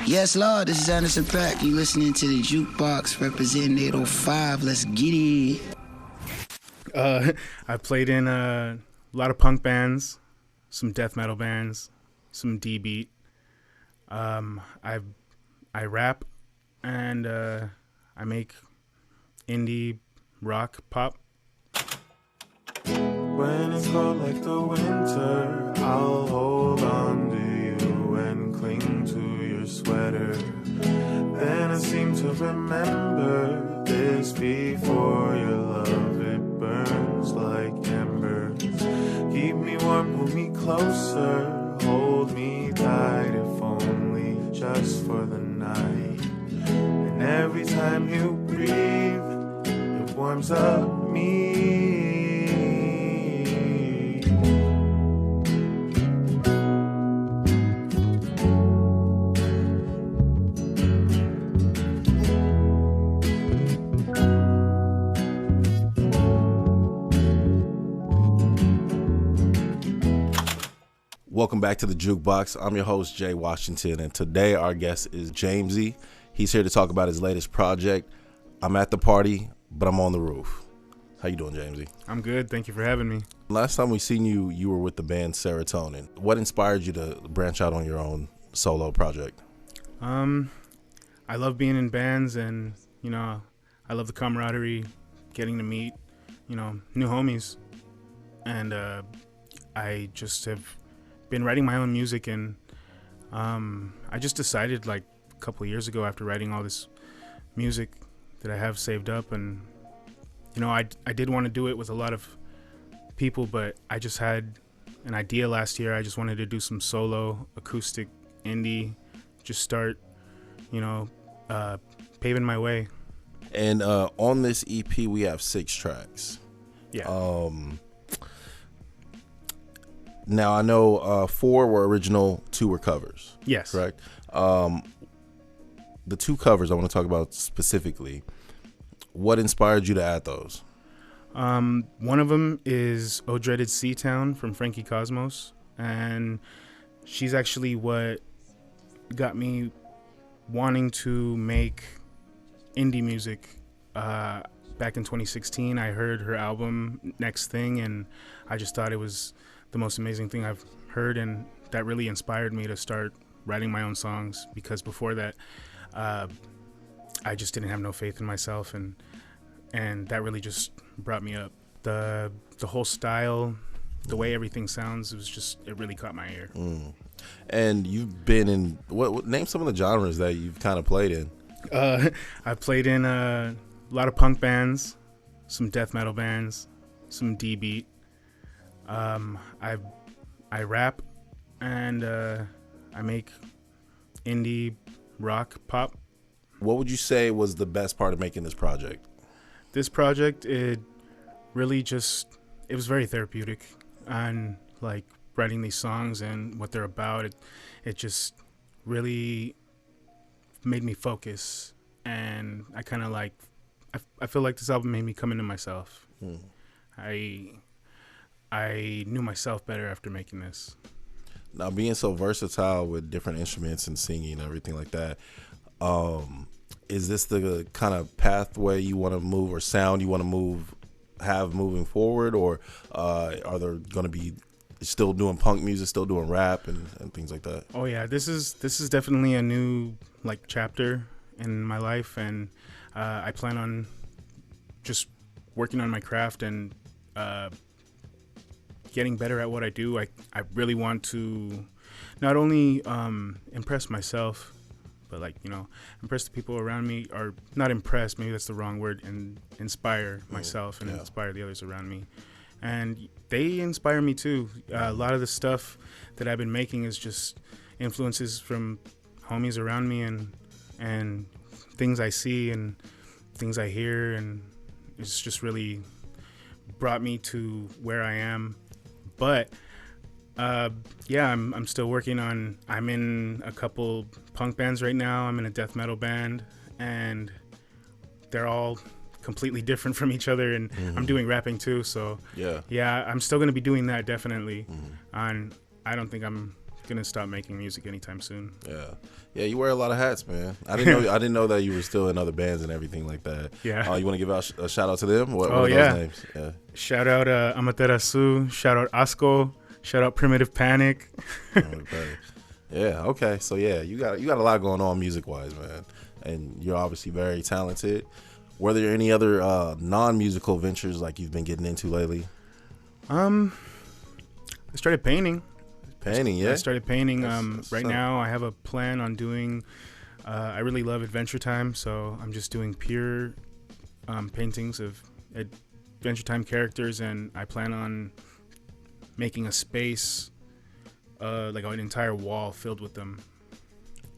Yes, Lord, this is Anderson .Paak. You listening to the Jukebox representing 805. Let's get it. I played in a lot of punk bands, some death metal bands, some D-beat. I rap and I make indie rock pop. When it's cold like the winter, I'll hold on to you and cling to your sweater. Then I seem to remember this before your love, it burns like embers. Keep me warm, pull me closer, hold me tight, if only just for the night. And every time you breathe, it warms up me. Welcome back to the Jukebox. I'm your host, Jay Washington, and today our guest is Jamesy. He's here to talk about his latest project. I'm at the party, but I'm on the roof. How you doing, Jamesy? I'm good. Thank you for having me. Last time we seen you, you were with the band Serotonin. What inspired you to branch out on your own solo project? I love being in bands, and I love the camaraderie, getting to meet new homies, and I just have been writing my own music, and I just decided like a couple of years ago, after writing all this music that I have saved up, and I did want to do it with a lot of people, but I just had an idea last year. I just wanted to do some solo acoustic indie, just start paving my way. And on this EP we have 6 tracks. Yeah. Now I know 4 were original, 2 were covers. Yes. Correct. The 2 covers I want to talk about specifically. What inspired you to add those? One of them is "Oh Dreaded Seatown" from Frankie Cosmos, and she's actually what got me wanting to make indie music. Back in 2016, I heard her album Next Thing, and I just thought it was the most amazing thing I've heard, and that really inspired me to start writing my own songs, because before that I just didn't have no faith in myself, and that really just brought me up. The whole style, the way everything sounds, it really caught my ear. And you've been in what name some of the genres that you've kind of played in? I've played in a lot of punk bands, some death metal bands, some D-beat. I rap and I make indie rock pop. What would you say was the best part of making this project? This project, it was very therapeutic, and like writing these songs and what they're about, it just really made me focus, and I kind of I feel like this album made me come into myself. I knew myself better after making this. Now, being so versatile with different instruments and singing and everything like that, is this the kind of pathway you want to move, or sound you want to have moving forward, or are there going to be still doing punk music, still doing rap and things like that? Oh yeah, this is definitely a new chapter in my life, and I plan on just working on my craft and getting better at what I do. I really want to not only impress myself, but impress the people around me, or not impress, maybe that's the wrong word, and inspire myself and inspire the others around me. And they inspire me too. A lot of the stuff that I've been making is just influences from homies around me, and things I see and things I hear, and it's just really brought me to where I am. But I'm still working on. I'm in a couple punk bands right now. I'm in a death metal band, and they're all completely different from each other. And I'm doing rapping too. So yeah, I'm still gonna be doing that definitely. And I don't think I'm gonna stop making music anytime soon. Yeah. You wear a lot of hats, man. I didn't know that you were still in other bands and everything like that. Yeah. You want to give out a shout out to them? What are those names? Yeah. Shout out Amaterasu. Shout out Asco. Shout out Primitive Panic. Yeah. Okay. So yeah, you got a lot going on music wise, man, and you're obviously very talented. Were there any other non-musical ventures like you've been getting into lately? I started painting. Yeah. I started painting. That's right now, I have a plan on doing. I really love Adventure Time, so I'm just doing pure paintings of Adventure Time characters, and I plan on making a space, like an entire wall filled with them.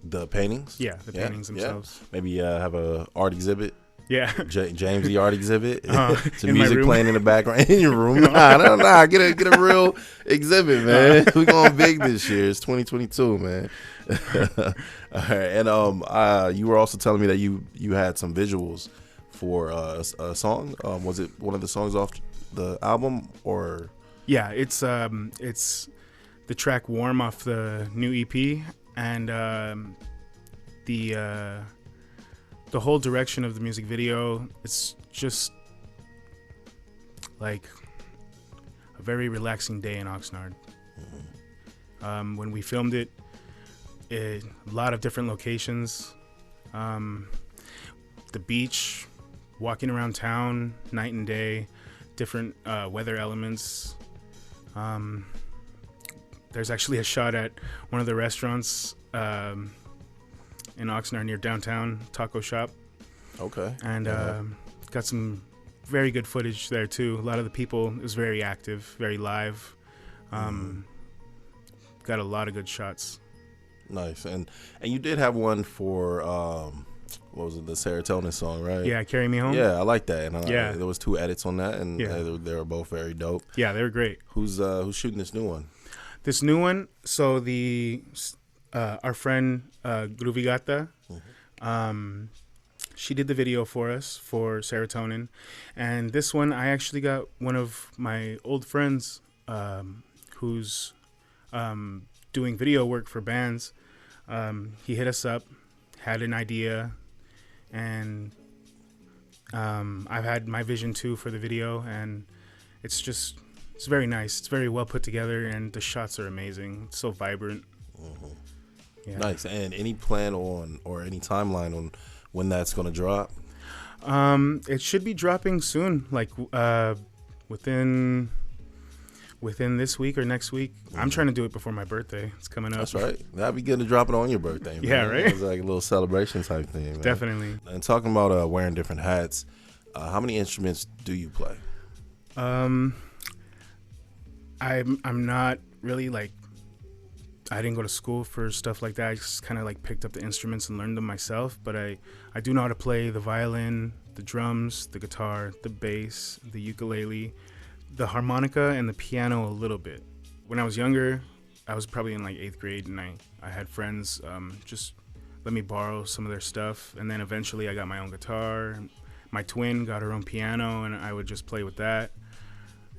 The paintings? Yeah, the paintings themselves. Yeah. Maybe have a art exhibit. Yeah. Jamesy art exhibit. Some in music playing in the background in your room. Nah. Get a real exhibit, man. We going big this year. It's 2022, man. All right. And you were also telling me that you had some visuals for a song. Was it one of the songs off the album or? Yeah, it's the track "Warm" off the new EP, and the whole direction of the music video, it's just like a very relaxing day in Oxnard. When we filmed it, a lot of different locations, the beach, walking around town night and day, different weather elements. There's actually a shot at one of the restaurants in Oxnard near downtown, taco shop. Okay. And got some very good footage there too. A lot of the people, it was very active, very live. Got a lot of good shots. Nice. And you did have one for what was it, the serotonin song, right? Yeah, Carry Me Home. Yeah, I like that. And yeah, there was 2 edits on that, and they were both very dope. Yeah, they were great. Who's shooting this new one? This new one, so the our friend Groovy Gata, she did the video for us for Serotonin, and this one I actually got one of my old friends who's doing video work for bands. He hit us up, had an idea, and I've had my vision too for the video, and it's very nice. It's very well put together, and the shots are amazing. It's so vibrant. Yeah. Nice. And any plan on or any timeline on when that's going to drop? It should be dropping soon, like within this week or next week. I'm trying to do it before my birthday. It's coming up. That's right. That'd be good to drop it on your birthday, man. Yeah, right? It's like a little celebration type thing, man. Definitely. And talking about wearing different hats, how many instruments do you play? I'm not really like, I didn't go to school for stuff like that. I just kind of like picked up the instruments and learned them myself. But I do know how to play the violin, the drums, the guitar, the bass, the ukulele, the harmonica, and the piano a little bit. When I was younger, I was probably in like 8th grade, and I had friends just let me borrow some of their stuff. And then eventually I got my own guitar. My twin got her own piano, and I would just play with that.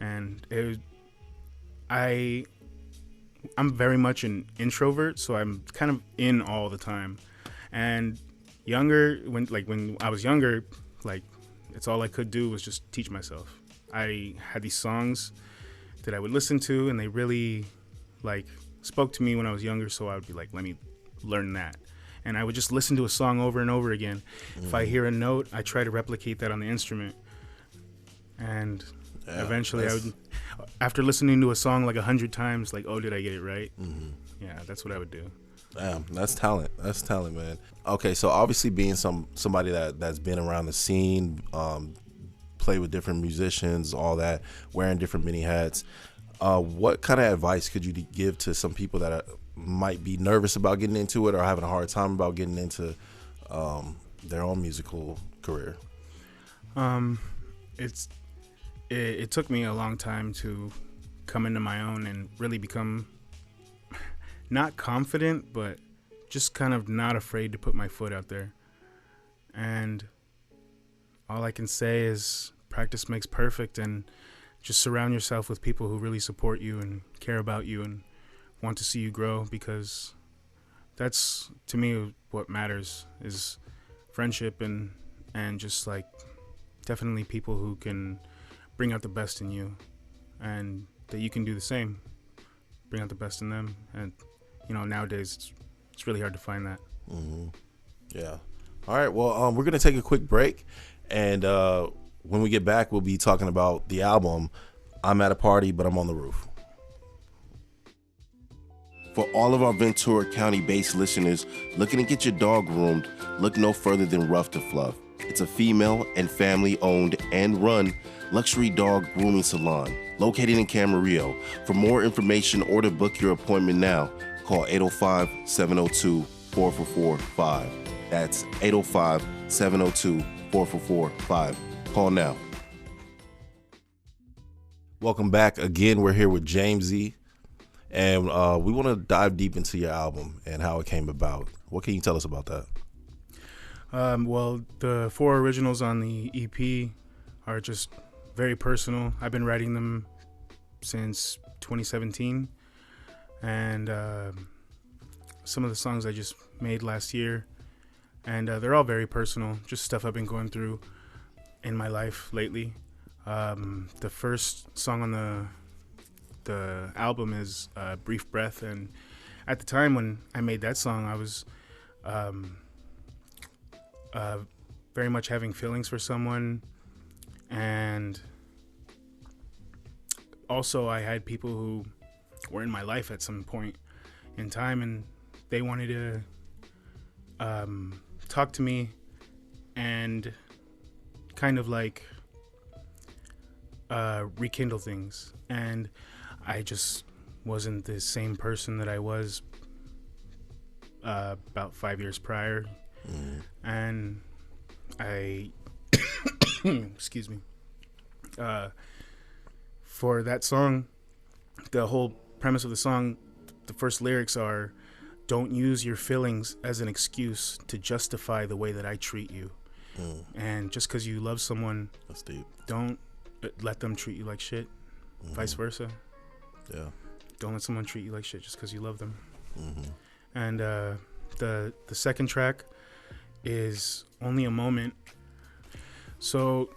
And I'm very much an introvert, so I'm kind of in all the time. And when I was younger, like, it's all I could do was just teach myself. I had these songs that I would listen to, and they really like spoke to me when I was younger, so I would be like, let me learn that. And I would just listen to a song over and over again. If I hear a note, I try to replicate that on the instrument. And eventually I would, after listening to a song like 100 times, like, oh, did I get it right? Yeah, that's what I would do. Damn, that's talent. That's talent, man. Okay, so obviously being somebody that's been around the scene, play with different musicians, all that, wearing different mini hats, what kind of advice could you give to some people that might be nervous about getting into it or having a hard time about getting into their own musical career? It took me a long time to come into my own and really become not confident, but just kind of not afraid to put my foot out there. And all I can say is practice makes perfect, and just surround yourself with people who really support you and care about you and want to see you grow, because that's, to me, what matters is friendship and just like definitely people who can bring out the best in you, and that you can do the same, bring out the best in them. And nowadays it's really hard to find that. Yeah. All right, well, we're gonna take a quick break, and when we get back, we'll be talking about the album I'm at a Party But I'm on the Roof. For all of our Ventura County based listeners looking to get your dog groomed, look no further than Rough to Fluff. It's a female and family owned and run luxury dog grooming salon located in Camarillo. For more information or to book your appointment now, call 805-702-4445. That's 805-702-4445. Call now. Welcome back. Again, we're here with Jamesy, and we want to dive deep into your album and how it came about. What can you tell us about that? Well, the 4 originals on the EP are just very personal. I've been writing them since 2017, and some of the songs I just made last year, and they're all very personal, just stuff I've been going through in my life lately. The first song on the album is Brief Breath, and at the time when I made that song, I was very much having feelings for someone, and also I had people who were in my life at some point in time, and they wanted to talk to me and kind of like rekindle things, and I just wasn't the same person that I was about 5 years prior. And I excuse me, for that song, the whole premise of the song, the first lyrics are, "Don't use your feelings as an excuse to justify the way that I treat you." And just because you love someone, that's deep, don't let them treat you like shit. Vice versa. Yeah. Don't let someone treat you like shit just because you love them. And the second track is Only a Moment. So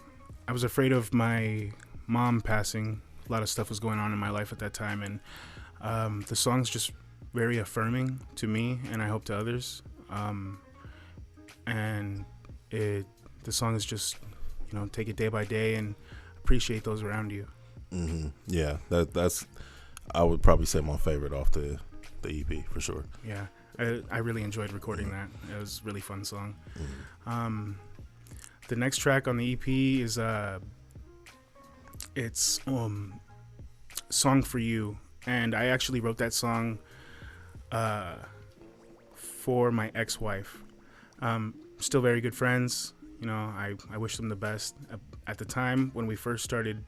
I was afraid of my mom passing. A lot of stuff was going on in my life at that time, and the song's just very affirming to me, and I hope to others. And the song is just, take it day by day and appreciate those around you. Yeah, that's I would probably say my favorite off the EP for sure. Yeah, I really enjoyed recording that. It was a really fun song. The next track on the EP is it's Song for You, and I actually wrote that song for my ex-wife. Still very good friends. I wish them the best. At the time when we first started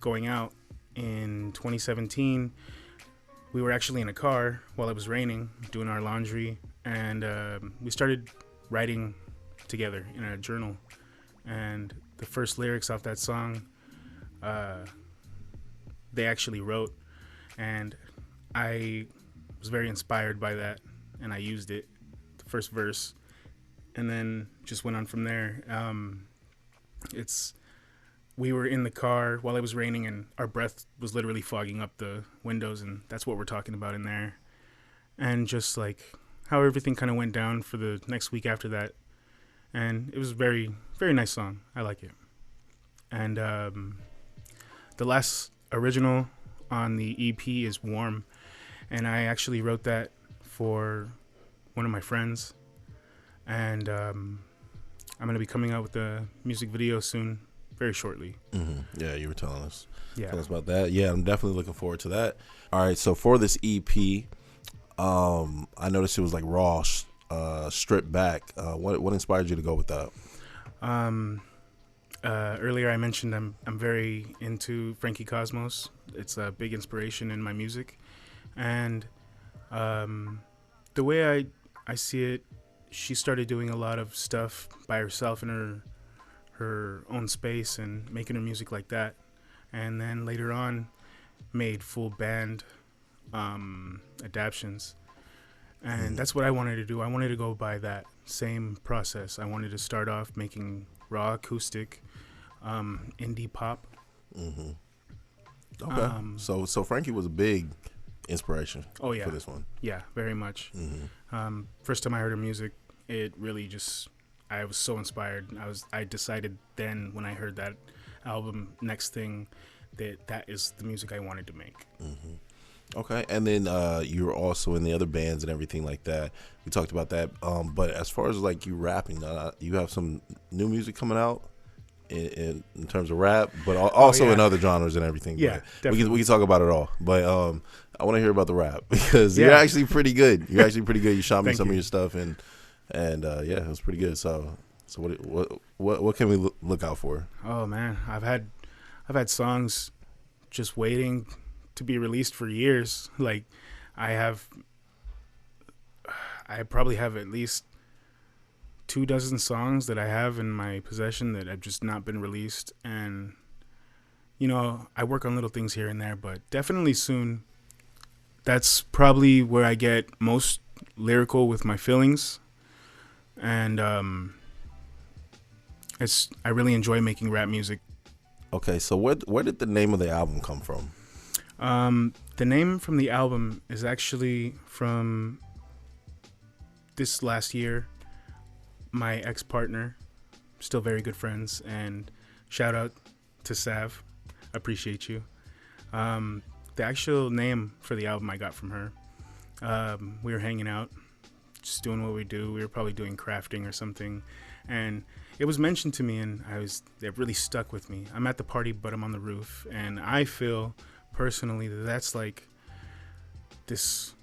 going out in 2017, we were actually in a car while it was raining, doing our laundry, and we started writing together in a journal. And the first lyrics off that song, they actually wrote, and I was very inspired by that, and I used it, the first verse, and then just went on from there. We were in the car while it was raining, and our breath was literally fogging up the windows, and that's what we're talking about in there. And just like how everything kind of went down for the next week after that. And it was a very, very nice song. I like it. And the last original on the EP is Warm, and I actually wrote that for one of my friends. And I'm going to be coming out with a music video soon, very shortly. Yeah, you were telling us. Yeah. Tell us about that. Yeah, I'm definitely looking forward to that. All right, so for this EP, I noticed it was like raw, stripped back. What inspired you to go with that? Earlier I mentioned I'm very into Frankie Cosmos. It's a big inspiration in my music. And the way I see it, she started doing a lot of stuff by herself in her own space and making her music like that. And then later on, made full band adaptions. And that's what I wanted to do. I wanted to go by that same process. I wanted to start off making raw acoustic indie pop. Okay. So Frankie was a big inspiration for this one. Yeah, very much. First time I heard her music, it really I was so inspired. I decided then when I heard that album, Next Thing, that is the music I wanted to make. Okay, and then you were also in the other bands and everything like that. We talked about that. But as far as like you rapping, you have some new music coming out in terms of rap, but also in other genres and everything. Yeah, but we can talk about it all. But I want to hear about the rap because you're actually pretty good. You shot me some of your stuff and it was pretty good. So what can we look out for? Oh man, I've had songs just waiting to be released for years. Like I probably have at least 24 songs that I have in my possession that have just not been released. And I work on little things here and there, but definitely soon. That's probably where I get most lyrical with my feelings. And I really enjoy making rap music. Okay, so where did the name of the album come from? The name from the album is actually from this last year. My ex-partner, still very good friends, and shout out to Sav. Appreciate you. The actual name for the album I got from her. We were hanging out, just doing what we do. We were probably doing crafting or something, and it was mentioned to me, and it really stuck with me. I'm at the party, but I'm on the roof, and I feel personally that's like this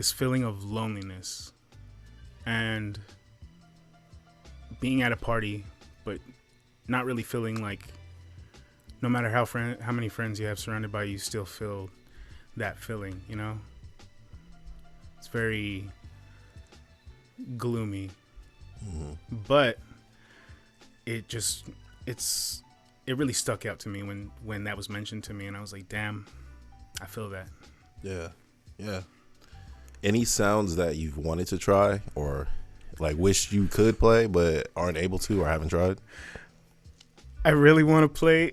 feeling of loneliness and being at a party, but not really feeling like no matter how many friends you have surrounded by you, still feel that feeling, It's very gloomy. But it really stuck out to me when that was mentioned to me, and I was like, damn, I feel that. Yeah. Any sounds that you've wanted to try or like wish you could play but aren't able to or haven't tried? I really want to play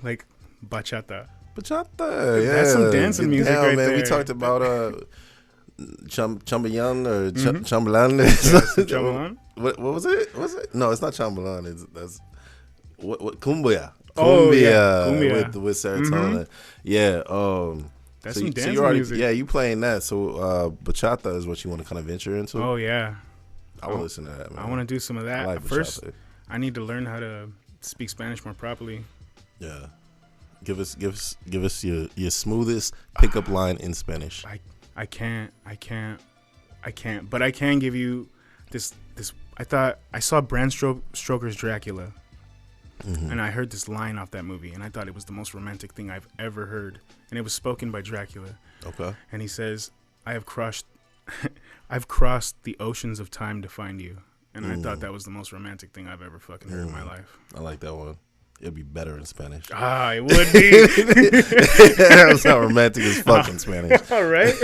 like bachata. Yeah. That's some dancing music right there. We talked about Chambayan or Chambalan. Chambalan? What was it? No, it's not Chambalan. That's what Cumbia. Cumbia with serotonin. Yeah. That's some dancing music. Yeah, you playing that. So bachata is what you want to kind of venture into. Oh yeah. I want to listen to that, man. I want to do some of that. I like First, bachata. I need to learn how to speak Spanish more properly. Yeah. Give us your smoothest pickup line in Spanish. I can't. But I can give you this. I thought I saw Bram Stoker's Dracula, and I heard this line off that movie, and I thought it was the most romantic thing I've ever heard. And it was spoken by Dracula. Okay. And he says, I've crossed the oceans of time to find you. And I thought that was the most romantic thing I've ever fucking heard in my life. I like that one. It'd be better in Spanish. It would be. That sounds romantic as fuck in Spanish. All right.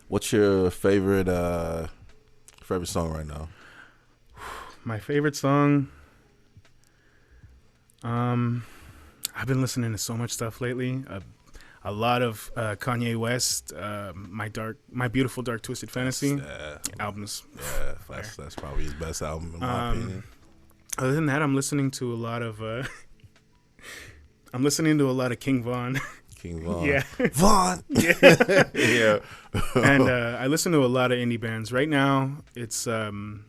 What's your favorite song right now? My favorite song. I've been listening to so much stuff lately. A lot of Kanye West, my Beautiful Dark Twisted Fantasy albums. Yeah, that's probably his best album in my opinion. Other than that, I'm listening to a lot of King Von. King Von. Yeah. Von. Yeah. Yeah. And I listen to a lot of indie bands. Right now, it's the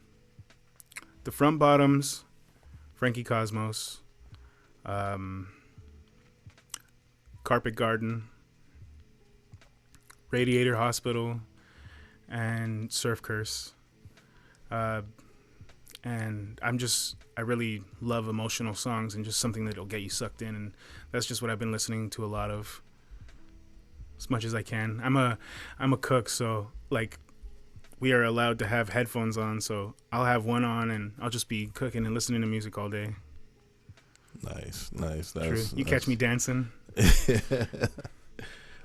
Front Bottoms, Frankie Cosmos, Carpet Garden, Radiator Hospital, and Surf Curse. And I really love emotional songs and just something that'll get you sucked in. And that's just what I've been listening to a lot of as much as I can. I'm a cook, so like we are allowed to have headphones on. So I'll have one on and I'll just be cooking and listening to music all day. Nice. True. You catch me dancing.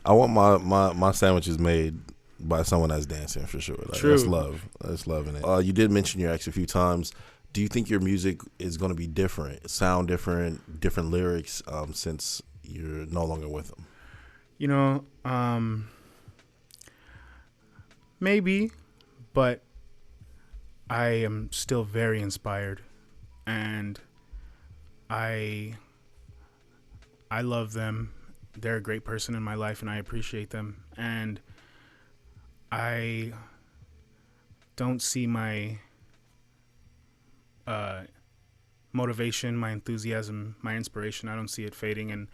I want my sandwiches made by someone that's dancing for sure. Like, True. That's love. That's loving it. You did mention your ex a few times. Do you think your music is going to be different, sound different lyrics since you're no longer with them? You know, maybe, but I am still very inspired, and I love them. They're a great person in my life, and I appreciate them. And I don't see my motivation, my enthusiasm, my inspiration. I don't see it fading. And,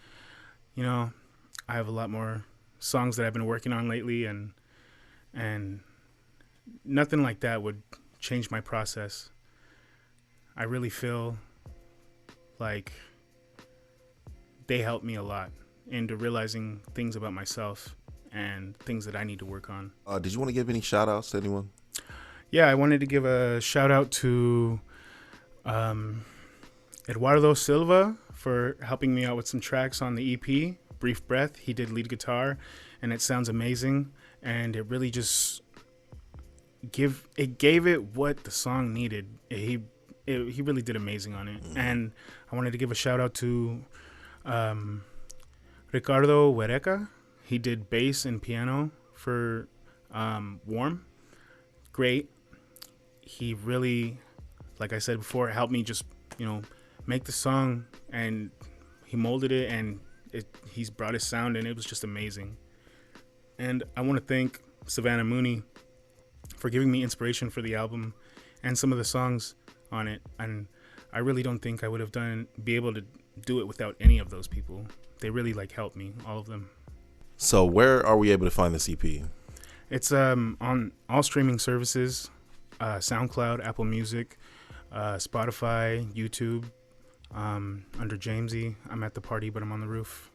you know, I have a lot more songs that I've been working on lately, and nothing like that would change my process. I really feel like they helped me a lot into realizing things about myself and things that I need to work on. Did you want to give any shout outs to anyone? Yeah, I wanted to give a shout out to Eduardo Silva for helping me out with some tracks on the EP, Brief Breath. He did lead guitar, and it sounds amazing, and it really just gave it what the song needed. He really did amazing on it. And I wanted to give a shout out to Ricardo Huereca. He did bass and piano for Warm. Great. He really, like I said before, helped me just, make the song, and he molded it, and he's brought his sound, and it was just amazing. And I want to thank Savannah Mooney for giving me inspiration for the album and some of the songs on it. And I really don't think I would have be able to do it without any of those people. They really helped me, all of them. So where are we able to find this EP? It's on all streaming services, SoundCloud, Apple Music, Spotify, YouTube, under Jamesy. I'm at the party, but I'm on the roof.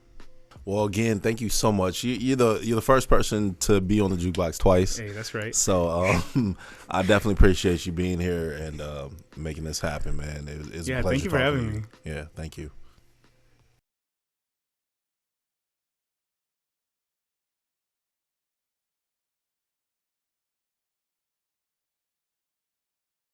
Well, again, thank you so much. You're the first person to be on the Jukebox twice. Hey, that's right. So I definitely appreciate you being here and making this happen, man. It's a pleasure. Thank you for having me. Yeah, thank you.